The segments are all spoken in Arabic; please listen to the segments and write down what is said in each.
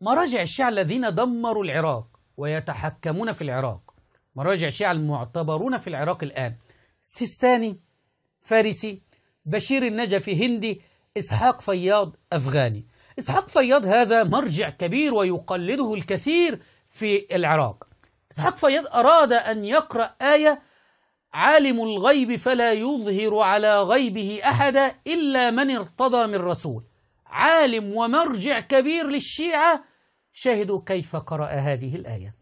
مراجع الشيعة الذين دمروا العراق ويتحكمون في العراق، مراجع الشيعة المعتبرون في العراق الآن: سيستاني فارسي، بشير النجفي هندي، إسحاق فياض أفغاني. إسحاق فياض هذا مرجع كبير ويقلده الكثير في العراق. إسحاق فياض أراد أن يقرأ آية: عالم الغيب فلا يظهر على غيبه أحدا إلا من ارتضى من رسول. عالم ومرجع كبير للشيعة، شاهدوا كيف قرأ هذه الآية: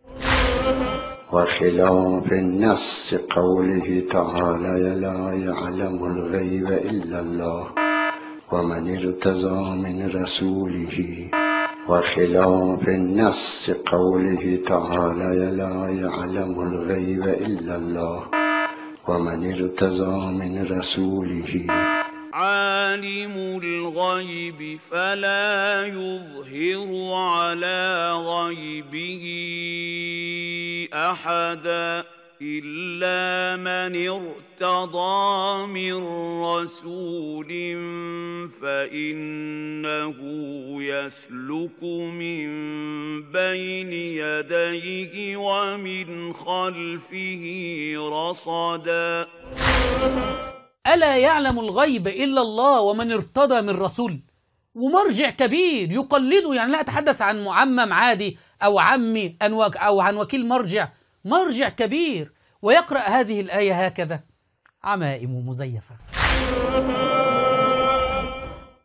وخلاف النص قوله تعالى: لا يعلم الغيب إلا الله ومن ارتضى من رسوله. وخلاف النص قوله تعالى: لا يعلم الغيب إلا الله ومن ارتضى من رسوله. عالم الغيب فلا يظهر على غيبه أحدا إلا من ارتضى من رسول فإنه يسلك من بين يديه ومن خلفه رصدا. ألا يعلم الغيب إلا الله ومن ارتضى من رسول. ومرجع كبير يقلده، يعني لا أتحدث عن معمم عادي أو عمي أو عن وكيل مرجع كبير، ويقرأ هذه الآية هكذا: عمائم مزيفة.